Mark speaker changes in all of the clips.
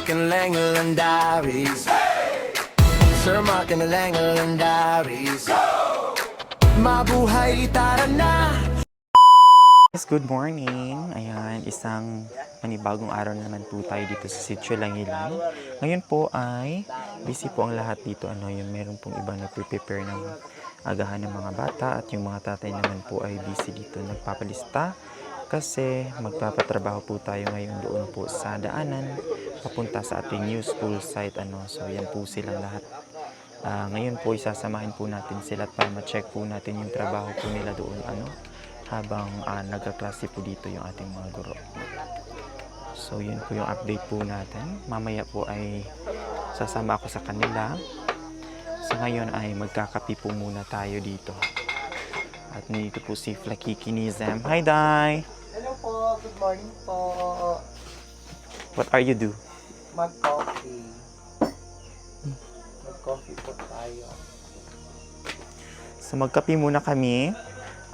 Speaker 1: Mark and Langelandaris. Sir Mark and Langelandaris. Mabuhay, tara na!
Speaker 2: Guys, good morning. Ayan, isang panibagong araw na naman po tayo dito sa Sitio Langilan. Ngayon po ay busy po ang lahat dito. Yung meron pong ibang nagpe-prepare ng agahan ng mga bata at yung mga tatay naman po ay busy dito nagpapalista kasi magpapatrabaho po tayo ngayon doon po sa daanan papunta sa ating new school site. So yan po silang lahat. Ngayon po isasamahin po natin sila para ma-check po natin yung trabaho po nila doon habang nagkaklase po dito yung ating mga guro. So yun po yung update po natin. Mamaya po ay sasama ako sa kanila. So ngayon ay magkakapi po muna tayo dito. At nandito po si Flakiki Nizam. Hi, Day!
Speaker 3: Hello po, good morning po.
Speaker 2: What are you do?
Speaker 3: Mag-coffee. Mag-coffee po tayo.
Speaker 2: So magkapi muna kami.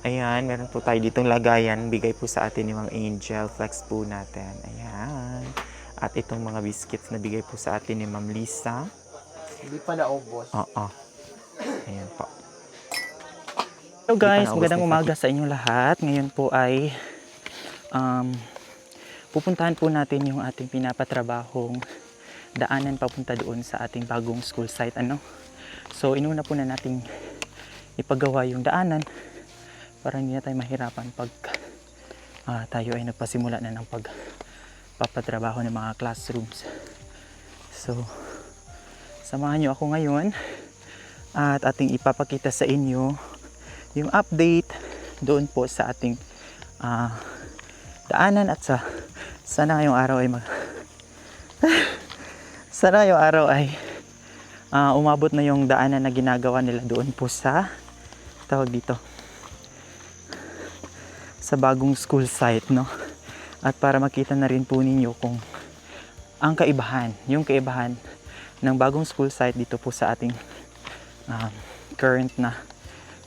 Speaker 2: Ayan, meron po tayo ditong lagayan. Bigay po sa atin yung mga Angel Flex po natin. Ayan. At itong mga biscuits na bigay po sa atin ni Ma'am Lisa.
Speaker 3: Hindi pa naubos.
Speaker 2: Oo. Ayan po. Hello guys, magandang umaga sa inyong lahat. Ngayon po ay pupuntahan po natin yung ating pinapatrabahong daanan papunta doon sa ating bagong school site. So inuna po na nating ipagawa yung daanan para hindi na tayo mahirapan pag tayo ay nagpasimula na ng pagpapatrabaho ng mga classrooms. So samahan nyo ako ngayon at ating ipapakita sa inyo yung update doon po sa ating daanan at sana ngayong araw ay sana ngayong araw ay umabot na yung daanan na ginagawa nila doon po sa tawag dito sa bagong school site, no? At para makita na rin po ninyo kung ang kaibahan, yung kaibahan ng bagong school site dito po sa ating current na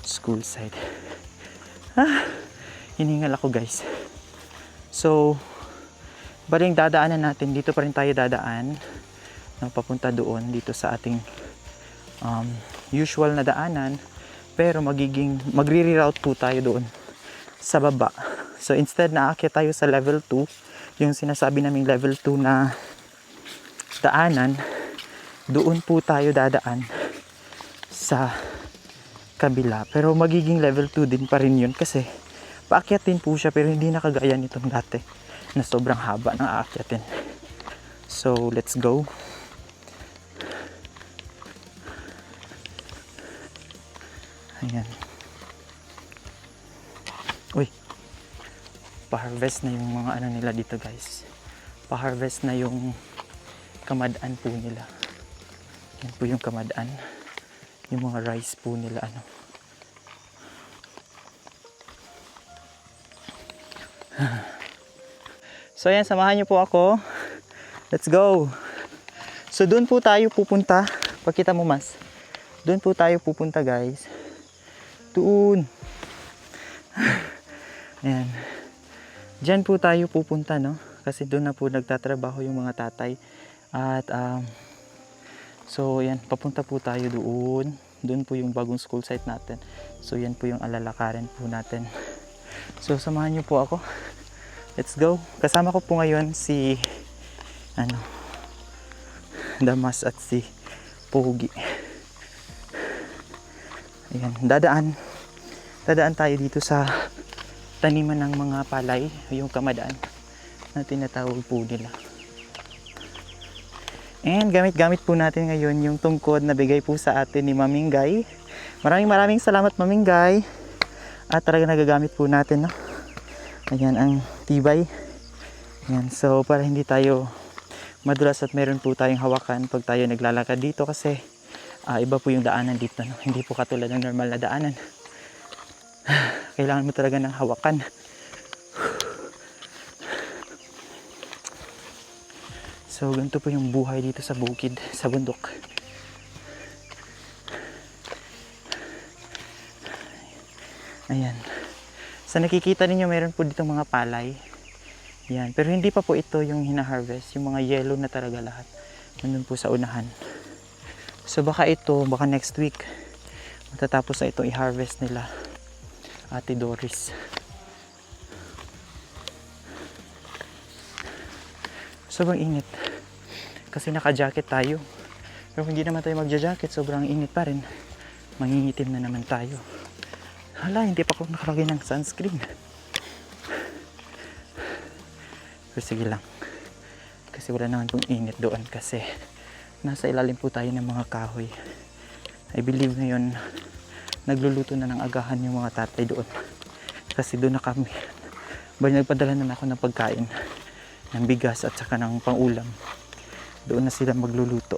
Speaker 2: school site. Hiningal ako guys. So baling dadaanan natin, dito pa rin tayo dadaan no, papunta doon dito sa ating usual na daanan, pero magre-reroute po tayo doon sa baba. So instead na aakyat tayo sa level 2, yung sinasabi naming level 2 na daanan, doon po tayo dadaan sa kabila. Pero magiging level 2 din pa rin yun kasi paakyatin po siya pero hindi na kagaya nitong dati na sobrang haba ng aakyatin. So let's go. Ayan. Uy, pa-harvest na yung mga nila dito guys. Pa-harvest na yung kamadaan po nila. Yan po yung kamadaan. Yung mga rice po nila So yan, samahan niyo po ako. Let's go. So doon po tayo pupunta. Pakita mo mas. Doon po tayo pupunta guys. Doon. Ayan. Diyan po tayo pupunta, no? Kasi doon na po nagtatrabaho yung mga tatay. At so yan, papunta po tayo doon. Doon po yung bagong school site natin. So yan po yung alalakarin po natin. So samahan niyo po ako. Let's go. Kasama ko po ngayon si Damas at si Pogi. Ayan, dadaan tayo dito sa taniman ng mga palay, yung kamadaan na tinatawag po nila. And gamit po natin ngayon yung tungkod na bigay po sa atin ni Mamingay. Maraming salamat Mamingay. At talaga nagagamit po natin, no? Ayan ang tibay. Ayan, so para hindi tayo madulas at meron po tayong hawakan pag tayo naglalakad dito kasi iba po yung daanan dito, no? Hindi po katulad ng normal na daanan. Kailangan mo talaga ng hawakan. So ganito po yung buhay dito sa bukid, sa bundok. Ayan. Sa nakikita ninyo meron po dito mga palay. Yan. Pero hindi pa po ito yung hina-harvest. Yung mga yellow na talaga lahat. Nandun po sa unahan. So baka next week, matatapos na itong i-harvest nila Ate Doris. Sobrang init. Kasi naka-jacket tayo. Pero kung hindi naman tayo magja-jacket, sobrang init pa rin. Mangingitim na naman tayo. Hala, hindi pa ako nakalagay ng sunscreen. Pero sige lang. Kasi wala naman pong init doon kasi nasa ilalim po tayo ng mga kahoy. I believe ngayon nagluluto na ng agahan yung mga tatay doon. Kasi doon na kami. Bali nagpadala na ako ng pagkain. Ng bigas at saka ng pang-ulam. Doon na sila magluluto.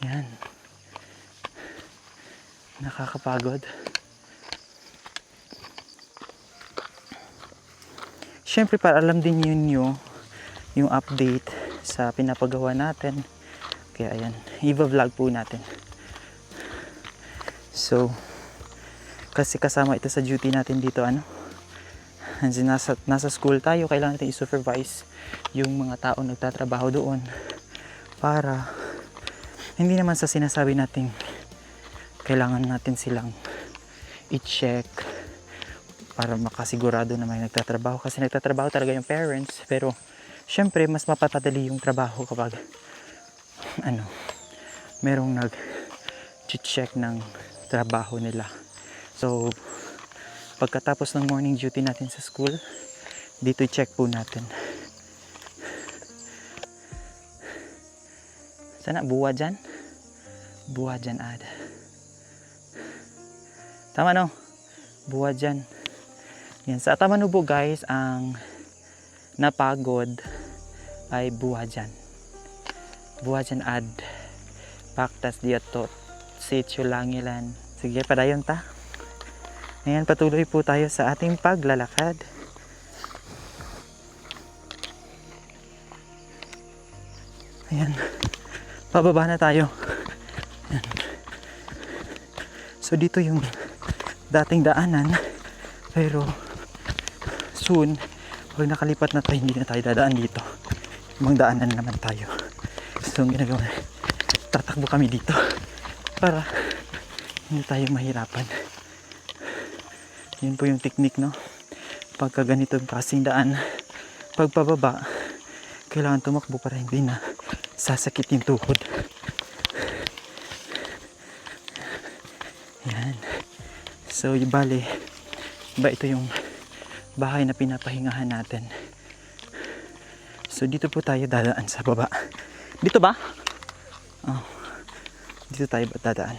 Speaker 2: Yan. Nakakapagod. Siyempre para alam din nyo yung update sa pinapagawa natin. Kaya ayan, i-vlog po natin. So, kasi kasama ito sa duty natin dito nasa school tayo, kailangan natin i-supervise yung mga tao nagtatrabaho doon para hindi naman sa sinasabi natin kailangan natin silang i-check para makasigurado na may nagtatrabaho kasi nagtatrabaho talaga yung parents, pero syempre mas mapapadali yung trabaho kapag merong nag-check ng trabaho nila. So pagkatapos ng morning duty natin sa school, dito i-check po natin. Sana buwa dyan? Buwa dyan ad. Tama no? Buwa dyan. Yan, sa Tamanubo guys, ang napagod ay buwa dyan. Buwa dyan ad. Paktas diatot. Sitio Langilan. Sige, padayon ta. Ngayon, patuloy po tayo sa ating paglalakad. Ayan. Pababa na tayo. Ayan. So, dito yung dating daanan. Pero, soon, pag nakalipat na tayo, hindi na tayo dadaan dito. Ibang daanan naman tayo. So, ang ginagawa, tatakbo kami dito. Para, hindi tayo mahirapan. Yun po yung technique, no? Pagka ganito kasing daan, pagpababa, kailangan tumakbo para hindi na sasakit yung tuhod. Yan. So, bale, ito yung bahay na pinapahingahan natin. So, dito po tayo dadaan sa baba. Dito ba? Oh. Dito tayo dadaan.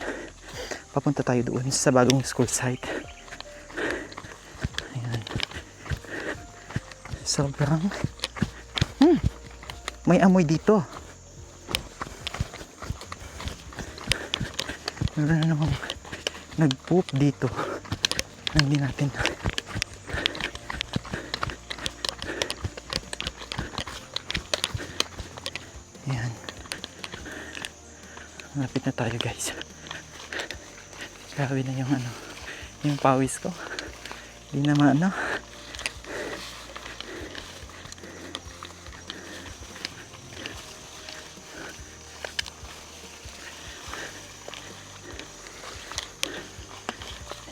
Speaker 2: Papunta tayo doon sa bagong school site. Sobrang may amoy dito. Meron na namang nag-poop dito. Hindi natin. Ayan. Malapit na tayo guys. Grabe na yung yung pawis ko. Hindi naman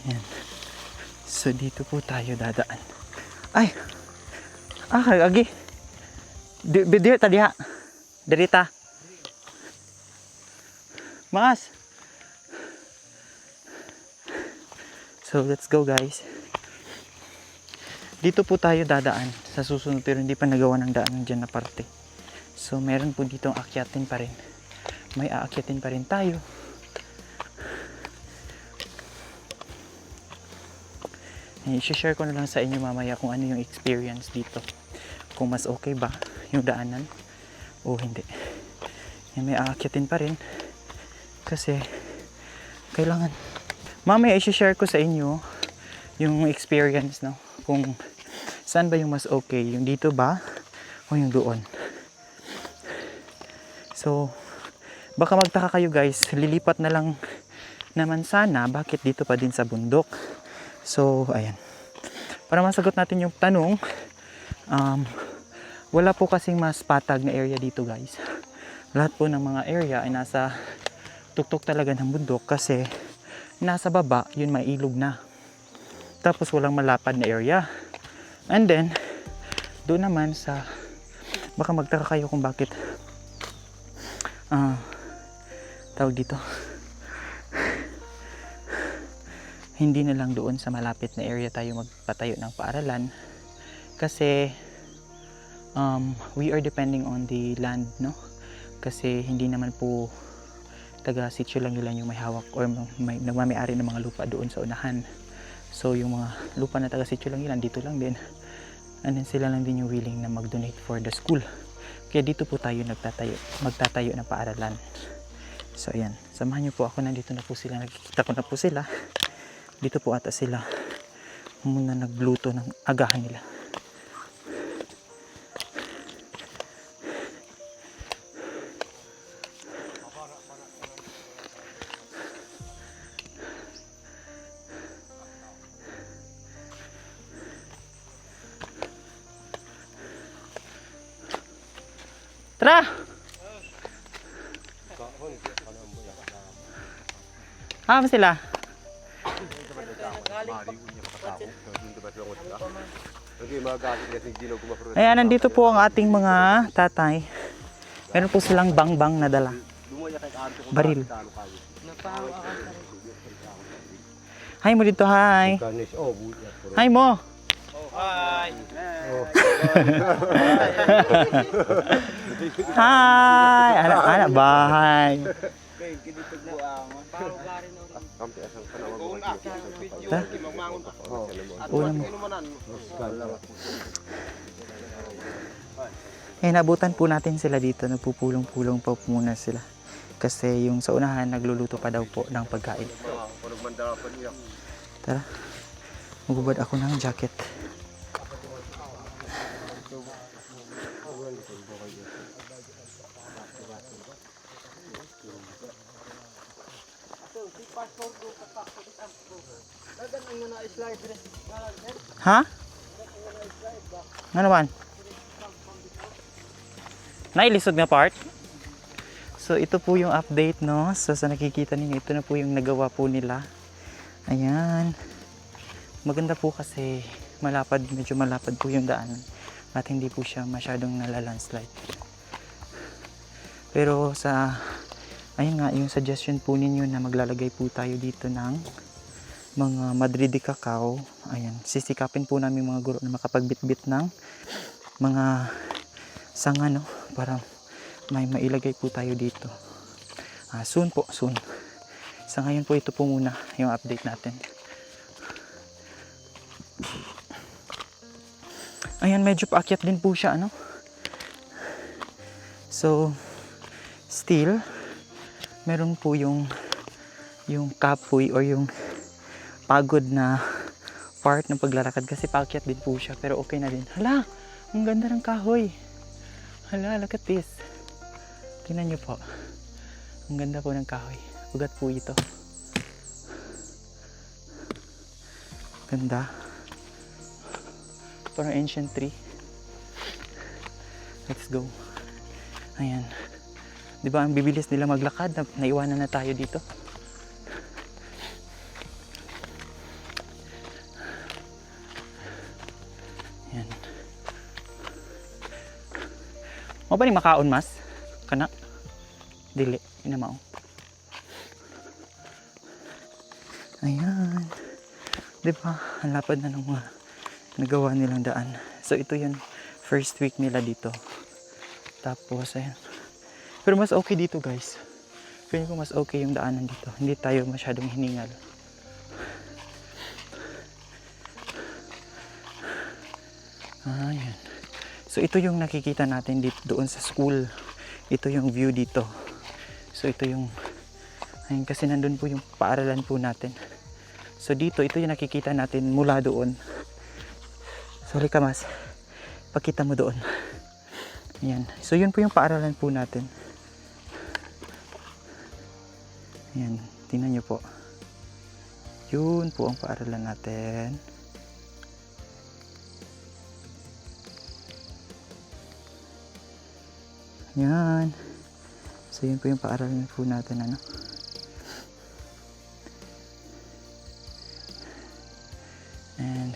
Speaker 2: Ayan. So dito po tayo dadaan. Ay! Kagagi. Dito ta diha. Derita. Mas. So let's go guys. Dito po tayo dadaan sa susunod, pero hindi pa nagawa ng daan dyan na parte. So meron po dito akyatin pa rin. May aakyatin pa rin tayo. I-share ko na lang sa inyo mamaya kung ano yung experience dito. Kung mas okay ba yung daanan o hindi. Yan, may aakyatin pa rin. Kasi kailangan. Mamaya i-share ko sa inyo yung experience, no? Kung saan ba yung mas okay. Yung dito ba o yung doon. So baka magtaka kayo guys. Lilipat na lang naman sana bakit dito pa din sa bundok. So ayan, para masagot natin yung tanong, wala po kasing mas patag na area dito guys. Lahat po ng mga area ay nasa tuktok talaga ng bundok kasi nasa baba yun may ilog na, tapos walang malapad na area. And then doon naman sa, baka magtaka kayo kung bakit tawag dito, hindi na lang doon sa malapit na area tayo magpatayo ng paaralan kasi we are depending on the land, no? Kasi hindi naman po taga Sitio Langilan yung may hawak or may nagmamay-ari ng mga lupa doon sa unahan. So yung mga lupa na taga Sitio Langilan dito lang din, and then sila lang din yung willing na mag-donate for the school. Kaya dito po tayo magtatayo ng paaralan. So ayan, samahan niyo po ako, nandito na po sila, nakikita ko na po sila. Dito po ata sila muna nagluto ng agahan nila. Tara! Ba sila? Ayan, nandito po ang ating mga tatay. Meron po silang bang-bang na dala. Baril. Hi mo dito, hi. Hi mo. Hi. Hi. Anak-anak, bahay. Nabutan po natin sila dito, nagpupulong-pulong pa muna sila kasi yung sa unahan nagluluto pa daw po ng pagkain. Tara, magubad ako ng jacket. Ha? Ano man? Nailisod nga part? So ito po yung update, no? So sa nakikita ninyo, ito na po yung nagawa po nila. Ayan. Maganda po kasi malapad, medyo malapad po yung daan at hindi po siya masyadong nalalandslide. Pero sa, ayun nga, yung suggestion po ninyo na maglalagay po tayo dito ng mga Madrid de cacao. Ayan, sisikapin po namin mga guro na makapagbitbit ng mga sanga, no? Para may mailagay po tayo dito. Soon po, soon. Sa ngayon po, ito po muna yung update natin. Ayan, medyo paakyat din po siya, ano? So, still, meron po yung kapoy or yung pagod na part ng paglalakad kasi paakyat din po siya, pero okay na din. Hala, ang ganda ng kahoy. Hala, look at this. Tingnan nyo po. Ang ganda po ng kahoy. Ugat po ito. Ganda. Parang ancient tree. Let's go. Ayan. Diba ang bibilis nila maglakad? Naiwanan na tayo dito. Ayan. Mo ba ni makaon mas? Kana? Dili. Inamao. Ayan. Diba? Ang lapad na ng mga nagawa nilang daan. So ito yung first week nila dito. Tapos ayan. Pero mas okay dito guys. Feeling ko mas okay yung daanan dito. Hindi tayo masyadong hiningal. Ayan. So ito yung nakikita natin dito doon sa school. Ito yung view dito. So ito yung, ayun, kasi nandun po yung paaralan po natin. So dito, ito yung nakikita natin mula doon. Sorry ka mas. Pakita mo doon. Ayan. So yun po yung paaralan po natin. Ayan. Tingnan nyo po. Yun po ang paaralan natin. Yan. So yun po yung paaralan po natin, ano. And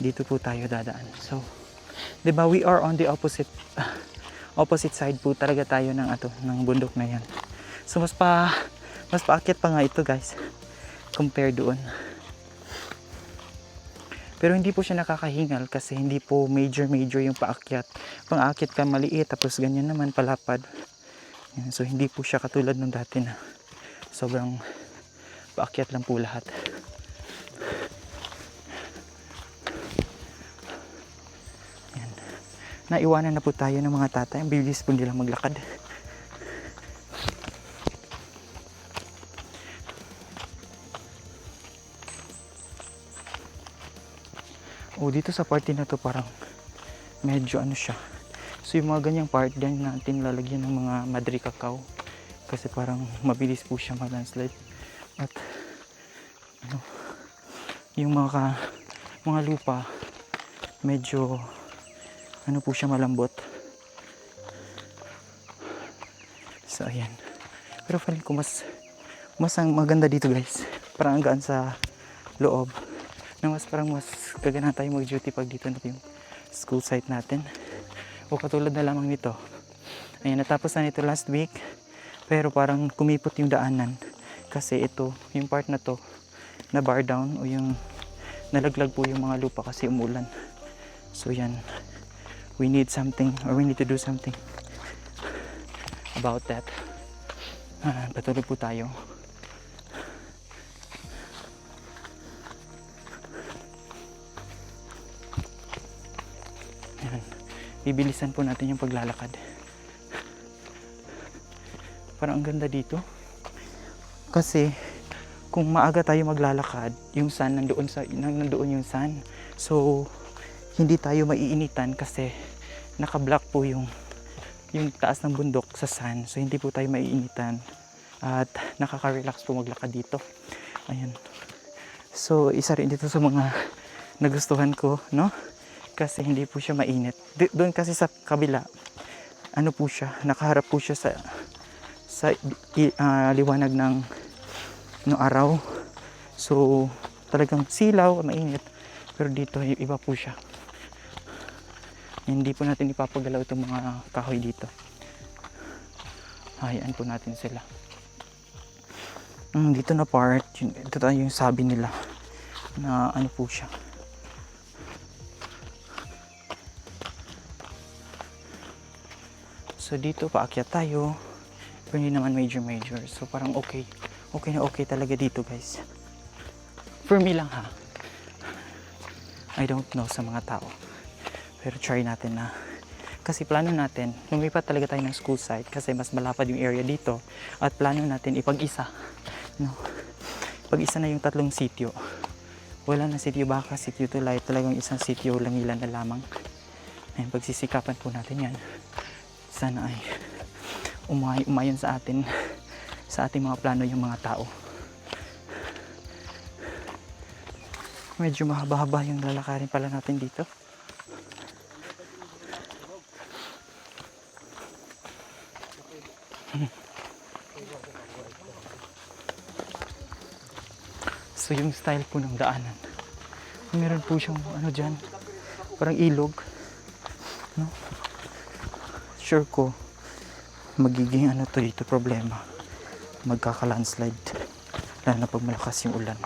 Speaker 2: dito po tayo dadaan. So, 'di ba, we are on the opposite side po talaga tayo ng ng bundok na yan. So mas paakyat pa nga ito, guys, compare doon. Pero hindi po siya nakakahingal kasi hindi po major yung paakyat. Pang-akyat ka maliit tapos ganyan naman palapad. Yan. So hindi po siya katulad nung dati na sobrang paakyat lang po lahat. Yan. Naiwanan na po tayo ng mga tatay. Ang bilis po nila maglakad. Oh, dito sa party na to parang medyo ano siya. So yung mga ganyang part dyan natin lalagyan ng mga madri cacao kasi parang mabilis po siya mag-landslide. At ano, yung mga lupa medyo ano po siya, malambot. So ayan. Pero feeling ko mas ang maganda dito, guys. Parang gaan sa loob. Na parang mas kagana tayo mag-duty pag dito na yung school site natin. O katulad na lamang nito. Ayan, natapos na nito last week. Pero parang kumipot yung daanan. Kasi ito, yung part na to, na bar down o yung nalaglag po yung mga lupa kasi umulan. So yan, we need something or we need to do something about that. Patuloy po tayo. Bibilisan po natin yung paglalakad. Parang ang ganda dito. Kasi kung maaga tayo maglalakad, yung sun nandoon yung sun. So hindi tayo maiinitan kasi naka-block po yung taas ng bundok sa sun. So hindi po tayo maiinitan at nakaka-relax po maglakad dito. Ayan. So isa rin dito sa mga nagustuhan ko, no? Kasi hindi po siya mainit. Doon kasi sa kabila, ano po siya, nakaharap po siya sa liwanag ng araw. So talagang silaw, mainit. Pero dito iba po siya. Hindi po natin ipapagalaw itong mga kahoy dito. Hayaan po natin sila. Dito na part, ito tayo yung sabi nila na ano po siya. So dito paakyat tayo. Pero hindi naman major. So parang okay talaga dito, guys. For me lang, ha. I don't know sa mga tao. Pero try natin na. Kasi plano natin, lumipat talaga tayo ng school site kasi mas malapad yung area dito. At plano natin ipag-isa. No? Pag-isa na yung 3 sityo. Wala na sityo Baka, sityo Tulay. Talagang isang sityo Langilan na lamang. Ayun, pagsisikapan po natin yan. Sana ay umayon sa atin, sa ating mga plano yung mga tao. Medyo mahaba-haba yung lalakarin pala natin dito. So yung style po ng daanan, meron po siyang ano dyan, parang ilog, no? Sure ko magiging ano to dito problema, magkaka-landslide lalo na pag malakas yung ulan.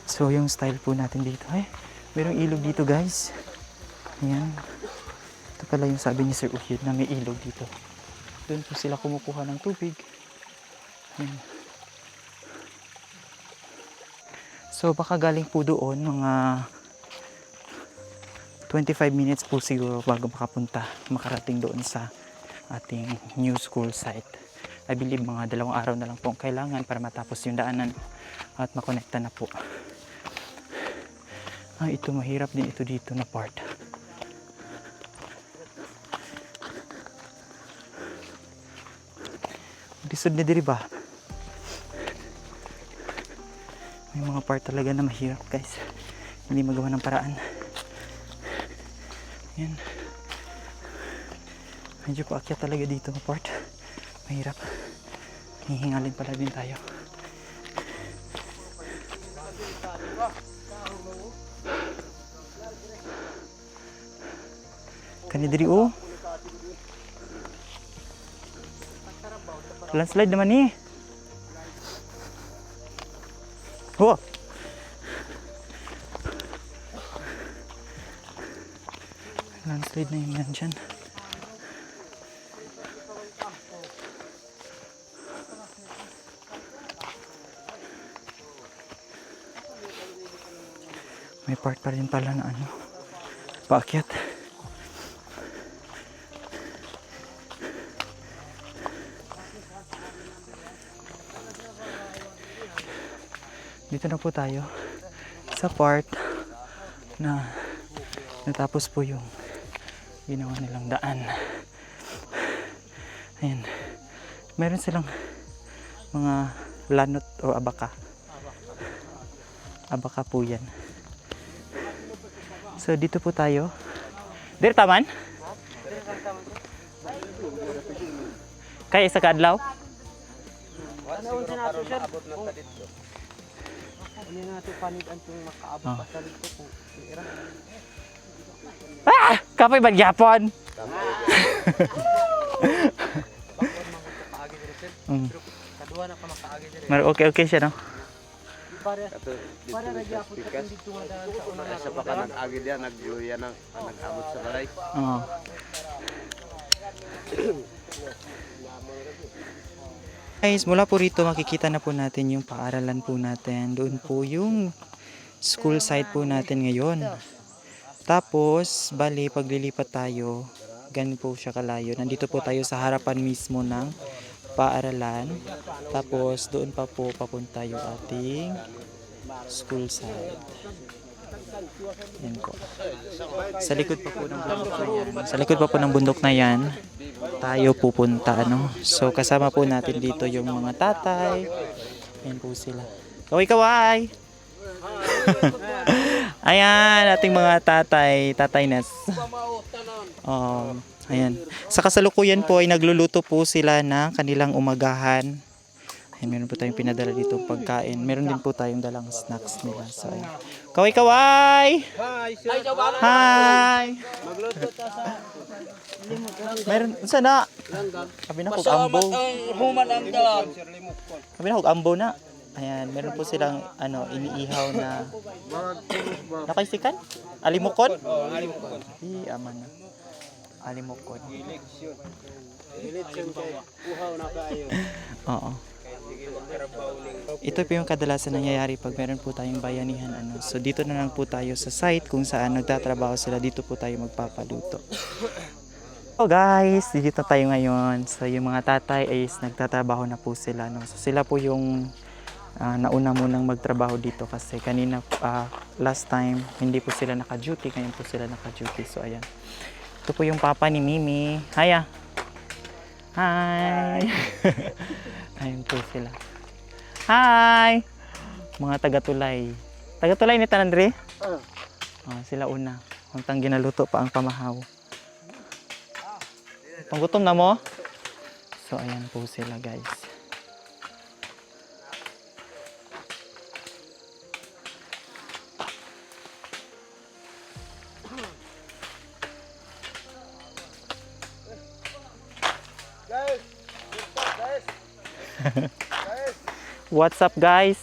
Speaker 2: So yung style po natin dito, merong ilog dito, guys. Ayan, ito pala yung sabi ni Sir Uhid na may ilog dito. Doon po sila kumukuha ng tubig. Ayan. So baka galing po doon mga 25 minutes po siguro bago makarating doon sa ating new school site. I believe mga 2 araw na lang po ang kailangan para matapos yung daanan at makonekta na po. Ito mahirap din ito dito na part. Lisod na diri ba? mga part talaga na mahirap guys. Hindi magawa ng paraan. Ayan. Medyo paakyat talaga dito mga part. Mahirap. Hihingalin pala din tayo. Kanidiri oh. Landslide naman eh. Oh. Landslide na yung yan dyan. May part pa rin pala na ano, paakyat. Dito na po tayo sa part na natapos po yung ginawa nilang daan. Ayan. Meron silang mga lanot o abaka. Abaka po yan. So dito po tayo. Dire taman? Kaya isa kaadlaw?
Speaker 3: Ano natin panid ang itong makaabot pa sa dito kung ira.
Speaker 2: Ah! Kapay ba Japon?
Speaker 3: Kaduha na pa makaagi diri.
Speaker 2: Pero okay siya no?
Speaker 3: Para ra gyapon sa dito nga daan sa una na.
Speaker 4: Sa baka nag-agi diyan, nag-iuya ng nag-abot sa balay.
Speaker 2: Oo. Guys, mula po rito makikita na po natin yung paaralan po natin. Doon po yung school site po natin ngayon. Tapos, bali, paglilipat tayo, ganun po siya kalayo. Nandito po tayo sa harapan mismo ng paaralan. Tapos, doon pa po papunta yung ating school site. Yan po. Sa likod pa po ng bundok na yan. Sa likod pa po ng bundok na yan, tayo pupunta, ano. So, kasama po natin dito yung mga tatay. Yan po sila. Kaway-kaway! Ayan, ating mga tatay Nes. Ayan. Sa kasalukuyan po ay nagluluto po sila ng kanilang umagahan. Ayan, meron po tayong pinadala dito pagkain. Meron din po tayong dalang snacks nila. So, ayan. Kaway-kaway! Hi!
Speaker 3: Magluto ta sa
Speaker 2: Meron, saan na? Sabi na kung ambo.
Speaker 3: human ang dalan.
Speaker 2: Sabi na kung ambo na. Ayan, meron po silang ano, iniihaw na nakaisikan? Alimukon?
Speaker 3: Alimukon.
Speaker 2: Aman na. Alimukon.
Speaker 3: Election kay uhaw na kaayo.
Speaker 2: Oo. Ito po yung kadalasan nangyayari pag meron po tayong bayanihan. Ano. So dito na lang po tayo sa site kung saan nagtatrabaho sila. Dito po tayo magpapaluto. So guys, dito tayo ngayon. So yung mga tatay ay nagtatrabaho na po sila. No? So sila po yung nauna munang magtrabaho dito kasi kanina last time hindi po sila naka-duty. Ngayon po sila naka-duty. So ayan. Ito po yung papa ni Mimi. Hiya! Hi! Ayun po sila. Hi! Mga taga-tulay. Taga-tulay ni Tanandre? Sila una. Untang ginaluto pa ang pamahaw. Panggutom na mo? So, ayan po sila guys. What's up guys?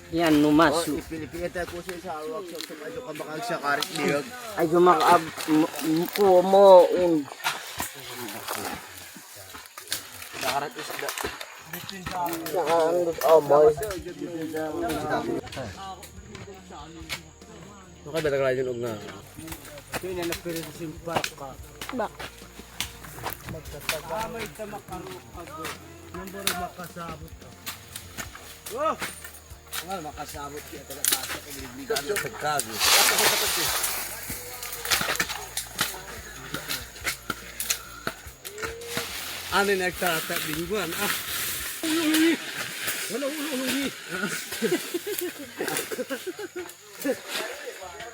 Speaker 3: Yan, numaso.
Speaker 4: Ipilipilit tayo po siya sa workshop sa medyo kabakal sa karit biyog.
Speaker 3: Ay, gumakab po mo.
Speaker 4: Karit isda.
Speaker 3: Oh, boy.
Speaker 4: Ito ka talaga yung og na.
Speaker 3: Ito yung nanapiri sa simpak ka.
Speaker 5: Bak.
Speaker 3: May tamakaro ako. Nandun makasabot ka. Oh! Well, makasabot siya taga basa kay biligan sa kagi.
Speaker 4: Ano na nagtatap lingguan? Ah.
Speaker 3: Wala ulo-ulo.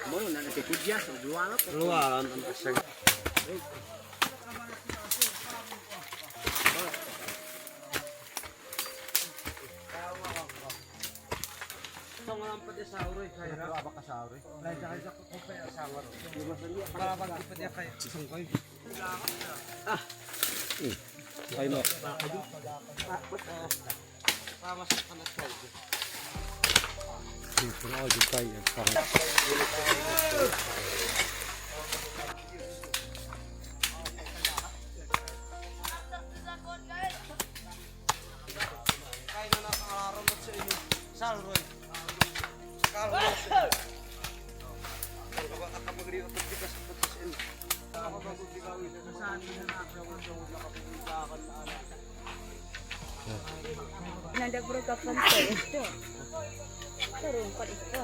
Speaker 3: Mo na nakikudya sa duwala ko.
Speaker 4: Luwaran ang asang.
Speaker 3: Ay mo.
Speaker 5: Nandagro ka pa sa ito. Tarong pa ito.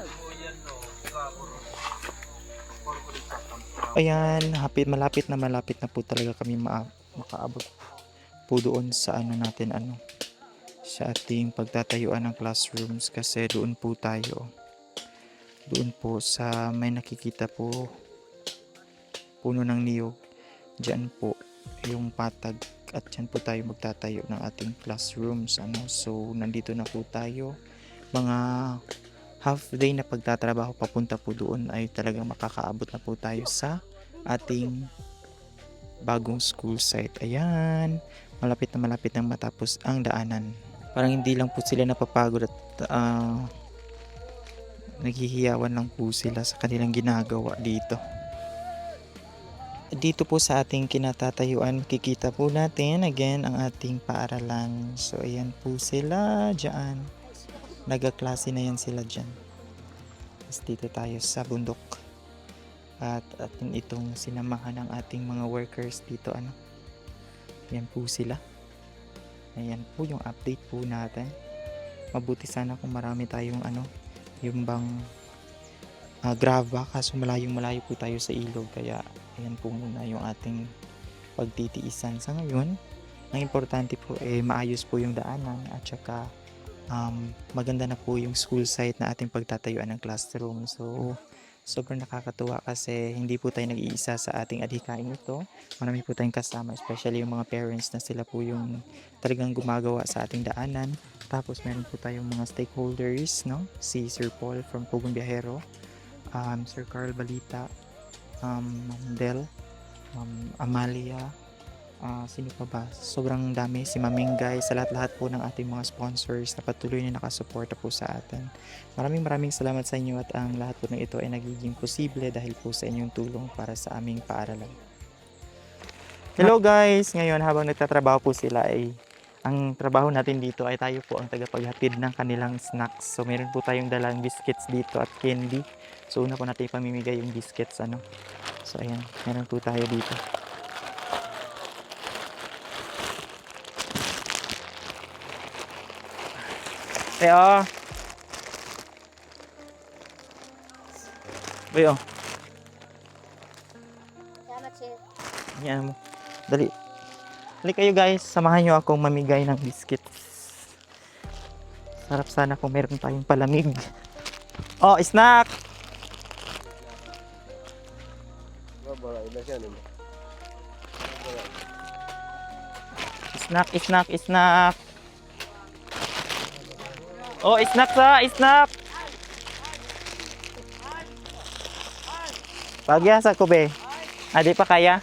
Speaker 2: Ayan, malapit na po talaga kami makaabot po doon sa sa ating pagtatayuan ng classrooms kasi doon po sa may nakikita po puno ng niyog, dyan po yung patag at dyan po tayo magtatayo ng ating classrooms so nandito na po tayo, mga half day na pagtatrabaho papunta po doon ay talagang makakaabot na po tayo sa ating bagong school site. Ayan, malapit na matapos ang daanan. Parang hindi lang po sila napapagod at naghihiyawan lang po sila sa kanilang ginagawa dito. Dito po sa ating kinatatayuan, makikita po natin again ang ating paaralan. So ayan po sila dyan. Nagaklase na yan sila dyan. Tapos dito tayo sa bundok. At atin itong sinamahan ng ating mga workers dito. Ayan po sila. Ayan po yung update po natin. Mabuti sana kung marami tayong yung bang grava, kaso malayo po tayo sa ilog, kaya ayan po muna yung ating pagtitiisan sa ngayon. Ang importante po maayos po yung daanan at saka maganda na po yung school site na ating pagtatayuan ng classroom. So sobrang nakakatuwa kasi hindi po tayo nag-iisa sa ating adhikain ito. Marami po tayong kasama, especially yung mga parents na sila po yung talagang gumagawa sa ating daanan. Tapos meron po tayong mga stakeholders, si Sir Paul from Pugon Biyahero, Sir Carl Balita, Del, Amalia, sino pa ba? Sobrang dami, si Mamingay, sa lahat-lahat po ng ating mga sponsors na patuloy na nakasuporta po sa atin. Maraming salamat sa inyo at ang lahat po ng ito ay nagiging posible dahil po sa inyong tulong para sa aming paaralan. Hello guys! Ngayon habang nagtatrabaho po sila ang trabaho natin dito ay tayo po ang tagapaghatid ng kanilang snacks. So meron po tayong dalang biscuits dito at candy. So una po natin ipamimigay yung biscuits. So ayan, meron po tayo dito. Bayo.
Speaker 5: Salamat, sir.
Speaker 2: Yan mo. Dali. Dali kayo guys, samahan nyo akong mamigay ng biscuits. Sarap sana kung meron tayong palamig. Oh, snack! Snack. Oh, snack! Pagyasa ko be. Di pa kaya?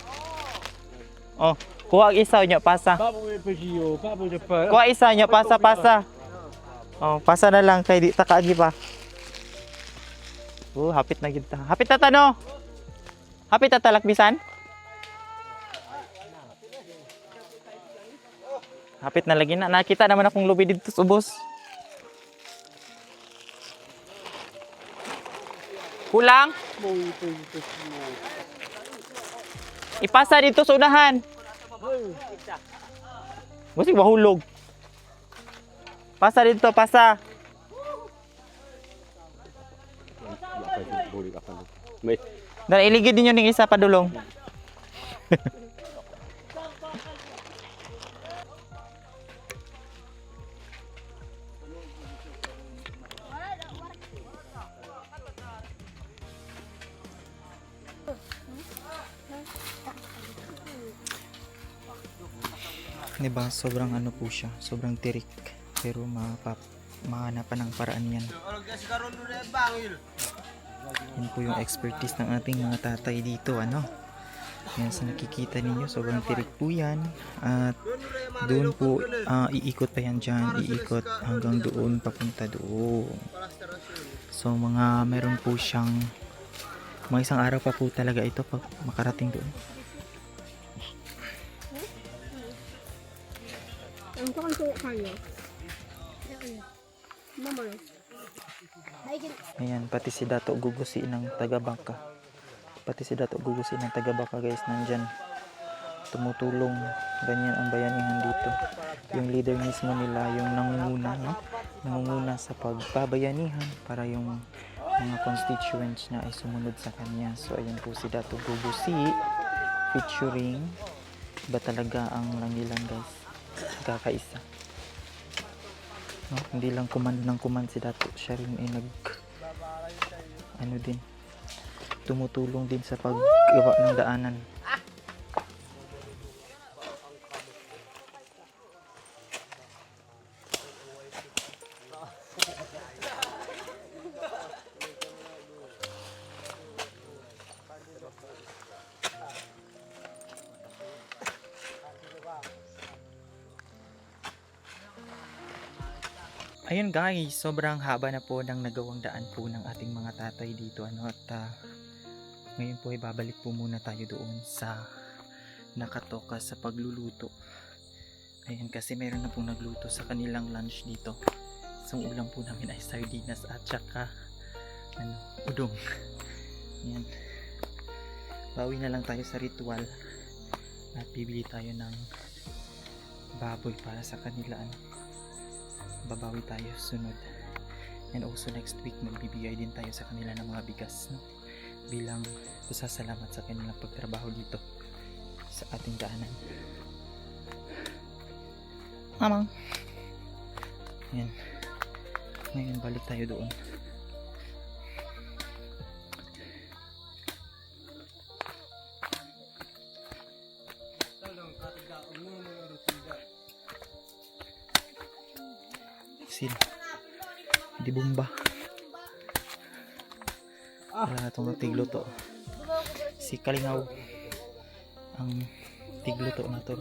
Speaker 2: Oh, kuha ang isa nyo, pasa.
Speaker 3: Papo may pagsiyo, papo na pa.
Speaker 2: Kuha isa nyo, pasa. Oh, pasa na lang kay di takaagi pa. Hapit na gid ta. Hapit na tano. Hapit na talakbisan. Hapit na lagi na. Nakita naman akong lubi dito sa ubos. Kulang. Ipasa dito sa unahan. Musik mahulog. Pasa dito, pasa. Dan iligid ninyo ning isa padulong. Diba, sobrang ano po siya, sobrang tirik. Pero mahanapan ng paraan yan. Yan po yung expertise ng ating mga tatay dito, ano. Yan sa nakikita ninyo, sobrang tirik po yan. At doon po, iikot pa yan dyan, iikot hanggang doon, papunta doon. So meron po siyang, mga isang araw pa po talaga ito pag makarating doon.
Speaker 5: Ang tukang tuwa kayo. Mama.
Speaker 2: Ayan, pati si Dato Gugusi ng Tagabaka. Pati si Dato Gugusi ng Tagabaka, guys, nandyan. Tumutulong. Ganyan ang bayanihan dito. Yung leader mismo nila, yung nangunguna, no? Nangunguna sa pagbabayanihan para yung mga constituents na ay sumunod sa kanya. So, ayan po si Dato Gugusi featuring ba talaga ang Langilan, guys. Kakaisa. No, hindi lang command ng command si Dato, siya rin ay tumutulong din sa paggawa ng daanan. Ayun guys, sobrang haba na po ng nagawang daan po ng ating mga tatay dito, ano, at ngayon po ay babalik po muna tayo doon sa nakatoka sa pagluluto. Ayun, kasi meron na pong nagluto sa kanilang lunch dito. So ulam po namin ay sardinas at saka udong. Ayan. Bawi na lang tayo sa ritual at bibili tayo ng baboy para sa kanila, babawi tayo sunod. And also next week magbibigay din tayo sa kanila ng mga bigas, no? Bilang pasasalamat sa kanilang pagtrabaho dito sa ating daanan. Mamang. Yan. Ngayon balik tayo doon. Di bomba. Wala na itong tigluto. Si Kalingaw ang tigluto na to.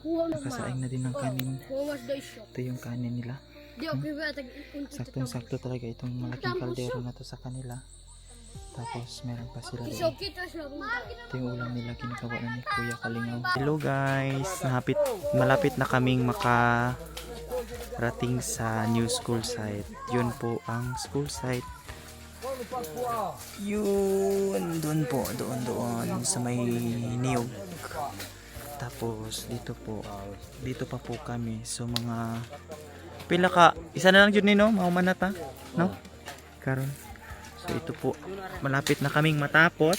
Speaker 2: Nakasaing na din ng kanin. Ito yung kanin nila. Saktong-sakto talaga itong malaking kaldero na to sa kanila. Tapos meron pa sila doon. Ito yung ulam nila kinagawa na ni Kuya Kalingaw. Hello guys, malapit na kaming makarating sa new school site. Yun po ang school site. Yun, doon po, doon sa may niyog. Tapos dito pa po kami. So mga pila ka, isa na lang yun no, maumanata, no? Karon. So ito po, malapit na kaming matapos.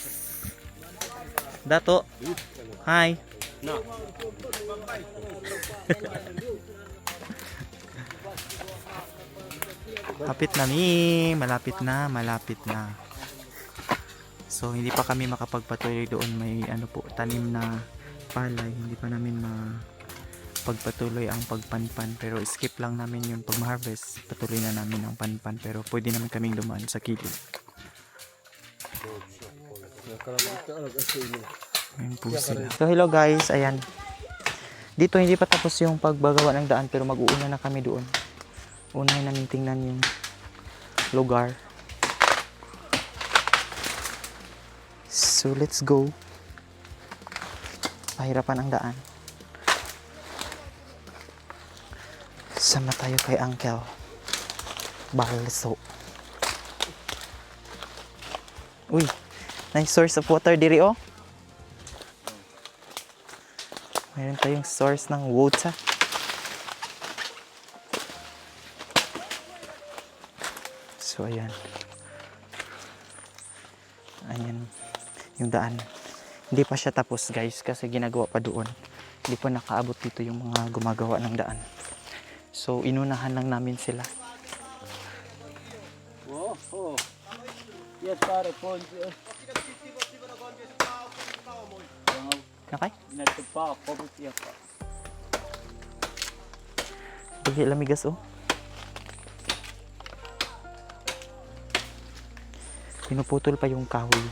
Speaker 2: Dato. Hi. No. Malapit na. So hindi pa kami makapagpatuloy doon, may tanim na palay, hindi pa namin pagpatuloy ang pagpanpan, pero skip lang namin yun. Pag ma-harvest, patuloy na namin ang panpan, pero pwede naman kaming dumaan sa kilid. Ayun po sila. So hello guys, ayan, Dito hindi pa tapos yung pagbagawa ng daan pero mag-uuna na kami doon. Unahin namin tingnan yung lugar. So let's go. Pahirapan ang daan. Sama tayo kay Uncle Balso. Uy, nice source of water diri oh. Meron tayong source ng water. So ayan. Ayan yung daan. Hindi pa siya tapos guys kasi ginagawa pa doon. Hindi pa nakaabot dito yung mga gumagawa ng daan. So inunahan lang namin sila.
Speaker 3: Oh, oh. Yes, pare, po.
Speaker 2: Okay?
Speaker 3: Nagtupa ako, siya pa.
Speaker 2: Bagi lamigas oh. Pinuputol pa yung kahoy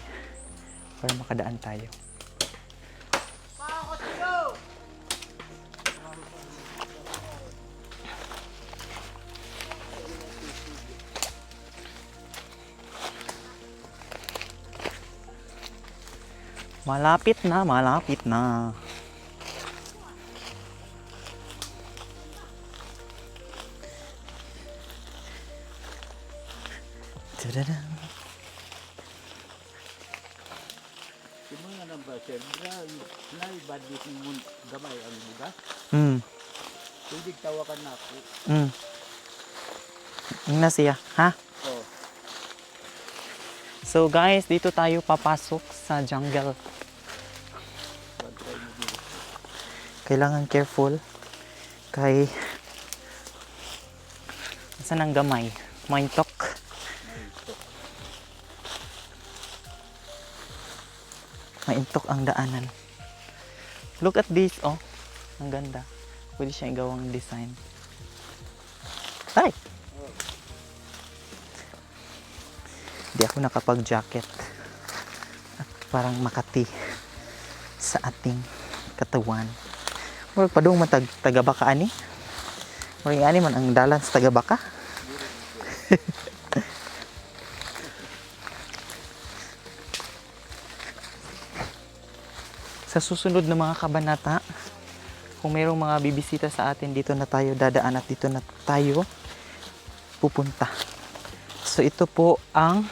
Speaker 2: para makadaan tayo. Malapit na, malapit na. Tadadam.
Speaker 3: Yung mga namba, siyempre, naibadit ng gamay ang buga. Pwede tawakan na ako.
Speaker 2: Yung na siya, ha?
Speaker 3: Oh.
Speaker 2: So guys, dito tayo papasok sa jungle. Kailangan careful kay saan ang gamay? Maintok. Maintok ang daanan. Look at this, oh. Ang ganda. Pwede siya igawang design. Ay! Di ako nakapag-jacket. At parang makati sa ating katawan. Murag pa doon matag tagabaka ani. Murag ani man ang dalan sa tagabaka. Sa susunod na mga kabanata, kung mayroong mga bibisita sa atin, dito na tayo dadaan at dito na tayo pupunta. So ito po ang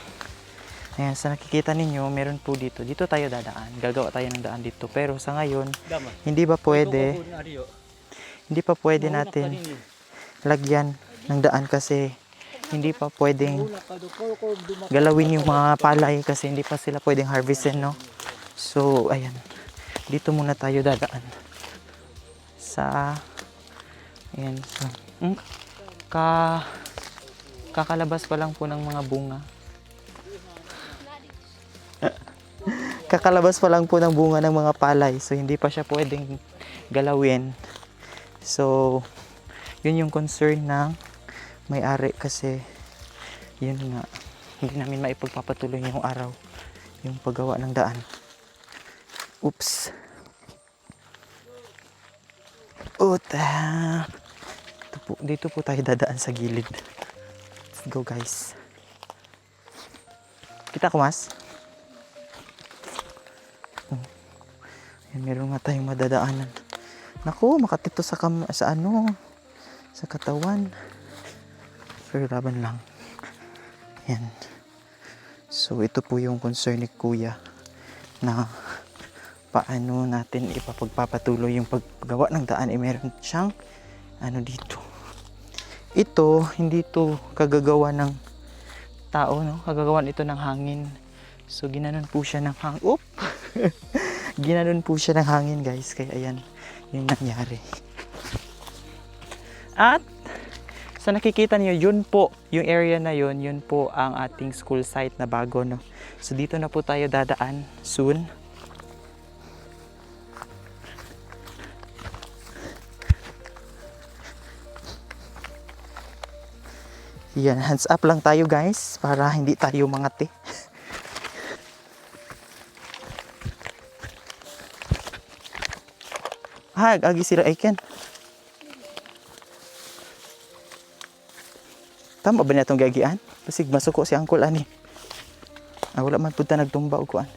Speaker 2: ayan, sa nakikita ninyo, meron po dito. Dito tayo dadaan. Gagawa tayo ng daan dito. Pero sa ngayon, hindi ba pwede, hindi pa pwede natin lagyan ng daan kasi hindi pa pwedeng galawin yung mga palay kasi hindi pa sila pwedeng harvestin, no? So, ayan. Dito muna tayo dadaan. Sa, ayan. So, kakalabas pa lang po ng mga bunga. Kakalabas pa lang po ng bunga ng mga palay. So, hindi pa siya pwedeng galawin. So, yun yung concern ng may-ari kasi yun nga, hindi namin maipagpapatuloy yung araw yung paggawa ng daan. Oops. Dito po tayo dadaan sa gilid. Let's go guys. Kita ko mas? Yan, meron nga tayong madadaanan. Naku, makatito sa sa katawan. Pero laban lang. Yan. So, ito po yung concern ni Kuya na paano natin ipapagpapatuloy yung paggawa ng daan. Meron siyang dito. Ito, hindi to kagagawa ng tao, no? Kagagawan ito ng hangin. So, ginanon po siya ng hangin. Ginanon po siya ng hangin, guys. Kaya, ayan, yung nangyari. At, sa nakikita niyo, yun po, yung area na yun po ang ating school site na bago, no? So, dito na po tayo dadaan soon. Yan, hands up lang tayo guys para hindi tayo mangati. agi sila iken. Tama ba niya itong gagian? Pasig masuko si Uncle ani. Wala man punta nagtumba o kuan.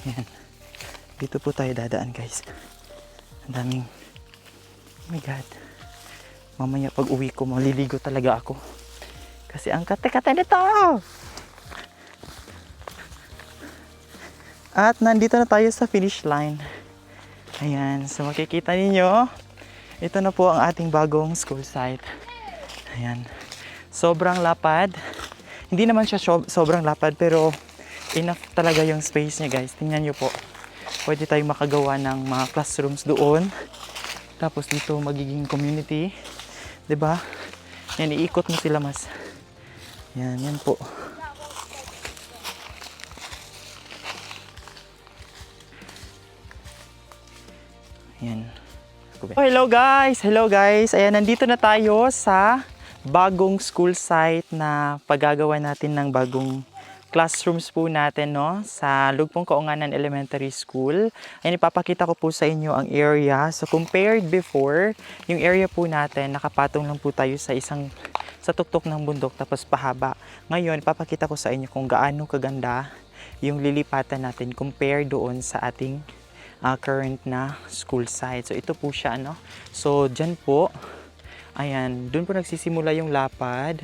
Speaker 2: Yan. Dito po tayo dadaan guys. Ang daming, oh my god. Mamaya pag uwi ko, maliligo talaga ako. Kasi ang kate-kate nito! At nandito na tayo sa finish line. Ayan, so makikita ninyo, ito na po ang ating bagong school site. Ayan, sobrang lapad. Hindi naman siya sobrang lapad, pero enough talaga yung space niya guys. Tingnan nyo po, pwede tayong makagawa ng mga classrooms doon. Tapos dito magiging community. 'Di ba? Yan, iikot mo sila mas. Yan, yan po. Yan. Oh, hello guys! Hello guys! Ayan, nandito na tayo sa bagong school site na paggagawa natin ng bagong classrooms po natin, no? Sa Lugpong Kaunganan Elementary School. Ayan, ipapakita ko po sa inyo ang area. So, compared before, yung area po natin, nakapatong lang po tayo sa tuktok ng bundok tapos pahaba. Ngayon, ipapakita ko sa inyo kung gaano kaganda yung lilipatan natin compare doon sa ating current na school site. So, ito po siya, no? So, dyan po, ayan, doon po nagsisimula yung lapad.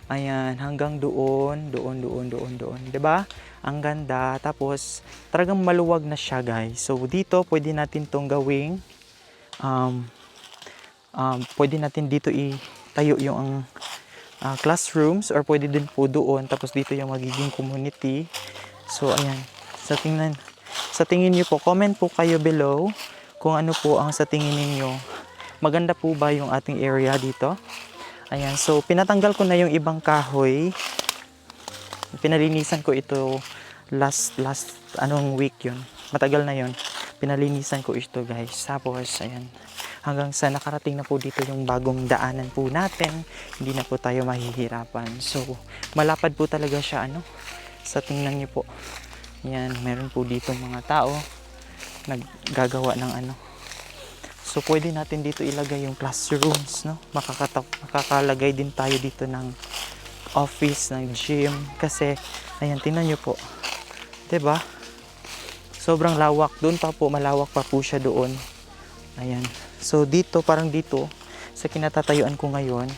Speaker 2: Ayan, hanggang doon. 'Di ba? Ang ganda. Tapos, talagang maluwag na siya, guys. So, dito, pwede natin tong gawing, pwede natin dito itayo yung classrooms, or pwede din po doon. Tapos, dito yung magiging community. So, ayan. Sa tingin niyo po, comment po kayo below kung ano po ang sa tingin ninyo. Maganda po ba yung ating area dito? Ayan, so pinatanggal ko na yung ibang kahoy. Pinalinisan ko ito last anong week yun. Matagal na yun. Pinalinisan ko ito guys. Tapos, ayan. Hanggang sa nakarating na po dito yung bagong daanan po natin. Hindi na po tayo mahihirapan. So, malapad po talaga siya, ano. Sa tingnan niyo po. Yan, meron po dito mga tao naggagawa ng ano. So, pwede natin dito ilagay yung classrooms, no? Makakalagay din tayo dito ng office, ng gym. Kasi, ayan, tingnan nyo po. 'Di ba? Sobrang lawak. Doon pa po, malawak pa po siya doon. Ayan. So, dito, parang dito, sa kinatatayuan ko ngayon,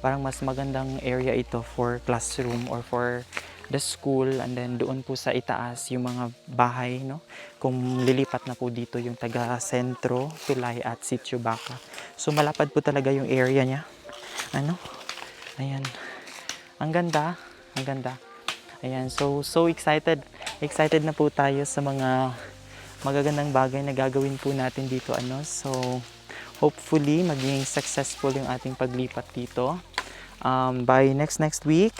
Speaker 2: parang mas magandang area ito for classroom or for the school, and then doon po sa itaas yung mga bahay, no? Kung lilipat na po dito yung taga Sentro, Tulay at Sitio Baca. So malapad po talaga yung area niya. Ano? Ayan. Ang ganda, ang ganda. Ayan, so excited. Excited na po tayo sa mga magagandang bagay na gagawin po natin dito, ano? So hopefully maging successful yung ating paglipat dito. By next week,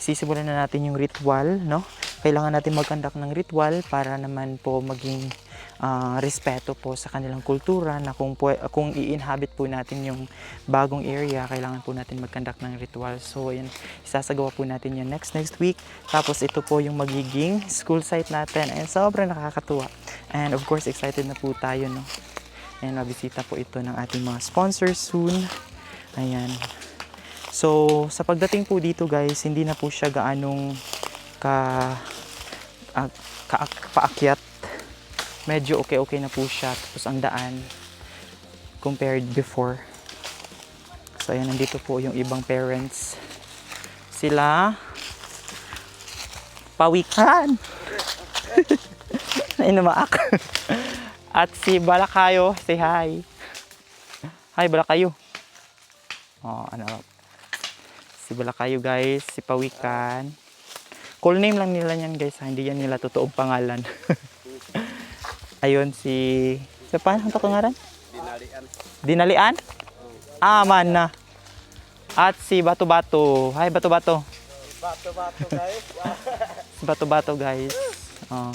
Speaker 2: sisimulan na natin yung ritual, no? Kailangan natin mag-conduct ng ritual para naman po maging respeto po sa kanilang kultura, na kung i-inhabit po natin yung bagong area, kailangan po natin mag-conduct ng ritual. So, ayan, isasagawa po natin yan next week. Tapos, ito po yung magiging school site natin. And sobrang nakakatuwa. And of course, excited na po tayo, no? And mabisita po ito ng ating mga sponsors soon. Ayan. So, sa pagdating po dito guys, hindi na po siya gaanong paakyat. Medyo okay na po siya. Tapos ang daan, compared before. So, ayan, nandito po yung ibang parents. Sila, pawikan. Ay, namaak. At si Balakayo, say hi. Hi, Balakayo. Oh, ano, si Balakayo guys, si Pawikan. Cool name lang nila yan guys, ha? Hindi yan nila totoong pangalan. Ayun si paano ito kangaran? Dinalian? Man na. At si Bato-Bato. Hi Bato-Bato.
Speaker 3: Bato-bato guys.
Speaker 2: Si Bato-Bato guys. Oh.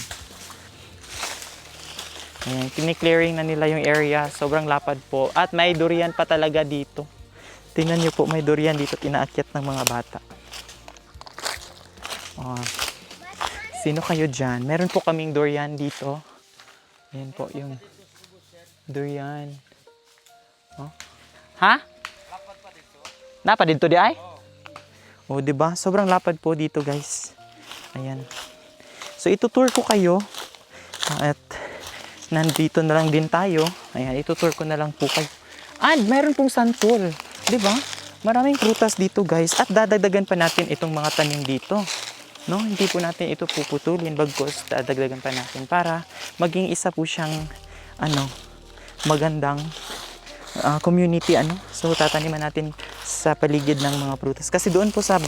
Speaker 2: Ayan, kini-clearing na nila yung area. Sobrang lapad po. At may durian pa talaga dito. Tingnan niyo po, may durian dito inaakyat ng mga bata. Oh. Sino kayo dyan? Meron po kaming durian dito. Ayan po yung durian. Oh. Ha? Lapad dito di ay? Oh, di ba? Sobrang lapad po dito, guys. Ayan. So itutour ko kayo at nandito na lang din tayo. Ayan, itutour ko na lang po kayo. And meron pong santol. 'Di ba? Maraming prutas dito, guys. At dadagdagan pa natin itong mga tanim dito. No, hindi po natin ito puputulin, bagkus dadagdagan pa natin para maging isa po siyang magandang community So tataniman natin sa paligid ng mga prutas. Kasi doon po sa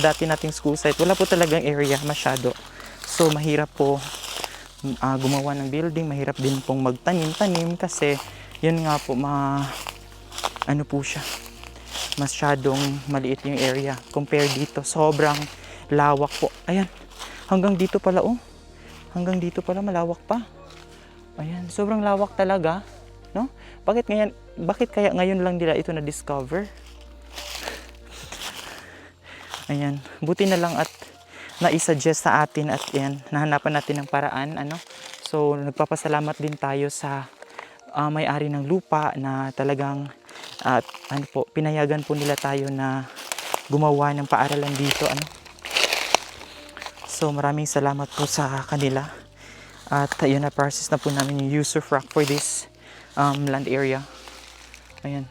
Speaker 2: dati nating school site, wala po talagang area masyado. So mahirap po gumawa ng building, mahirap din pong magtanim-tanim kasi yun nga po po siya. Masyadong maliit yung area compare dito. Sobrang lawak po. Ayan. Hanggang dito pala Hanggang dito pala malawak pa. Ayan, sobrang lawak talaga, no? Bakit kaya ngayon lang nila ito na discover? Ayan, buti na lang at na-suggest sa atin at yan, nahanapan natin ng paraan, So, nagpapasalamat din tayo sa may-ari ng lupa na talagang pinayagan po nila tayo na gumawa ng paaralan dito, So, maraming salamat po sa kanila. At ayun, na-process na po namin yung use of rock for this land area. Ayan.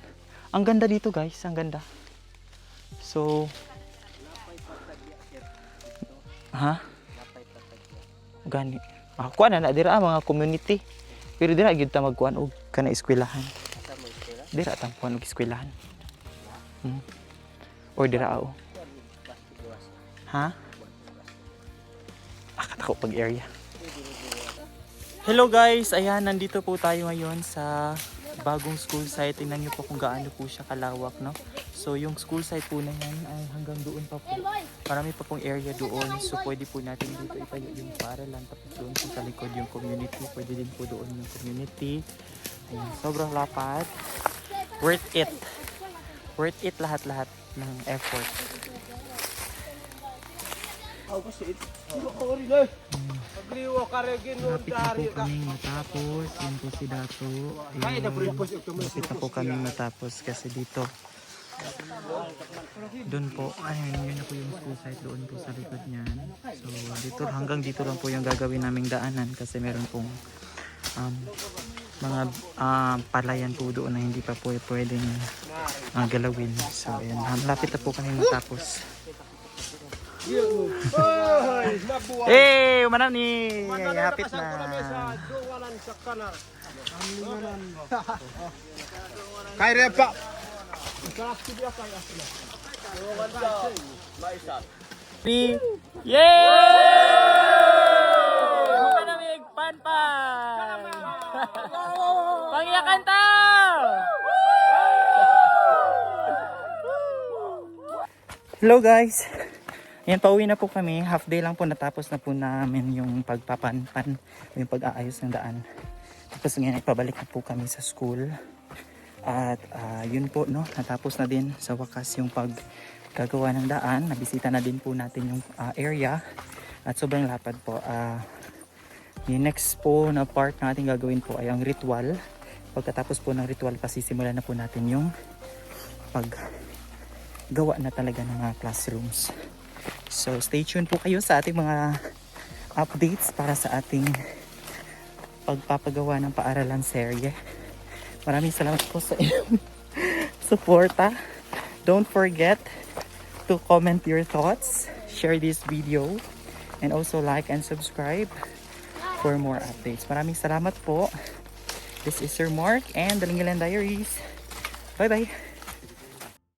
Speaker 2: Ang ganda dito, guys. Ang ganda. So, gani. Kuan na dira mga community. Pero dira gyud ta magkuan og kana eskwelahan. Dira ta kuan og eskwelahan. Or dira ao. Akatako pag area. Hello guys, ayan, nandito po tayo ngayon sa bagong school site. Tingnan niyo po kung gaano po siya kalawak, no? So yung school site po na yan ay hanggang doon pa po. Marami pa pong area doon. So pwede po natin dito itayo yung paaralan. Tapos doon po sa likod yung community. Pwede din po doon yung community. Ayan, sobrang lapad. Worth it. Worth it lahat-lahat ng effort. Malapit na po kaming matapos. Yan po si Dato. Malapit na po kaming matapos kasi dito. Doon po, ayun, yun na po yung school site doon po sa likod niyan. So dito, hanggang dito lang po yung gagawin naming daanan kasi meron pong mga palayan po doon na hindi pa po pwedeng galawin. So ayun, malapit na po kami matapos. Eh, manam ni hapit na.
Speaker 4: Kaya pa.
Speaker 2: Yay! Manamig panpan. Pangyakan ta. Hello guys. Ayan, pauwi na po kami. Half day lang po, natapos na po namin yung pagpapanpan, yung pag-aayos ng daan. Tapos ngayon, pabalik na po kami sa school. At yun po, no, natapos na din sa wakas yung paggagawa ng daan. Nabisita na din po natin yung area. At sobrang lapad po. Yung next po na part na ating gagawin po ay ang ritual. Pagkatapos po ng ritual, pasisimulan na po natin yung paggawa na talaga ng mga classrooms. So stay tuned po kayo sa ating mga updates para sa ating pagpapagawa ng paaralan serye. Maraming salamat po sa inyong suporta. Don't forget to comment your thoughts, share this video, and also like and subscribe for more updates. Maraming salamat po. This is Sir Mark and The Lingalan Diaries. Bye bye!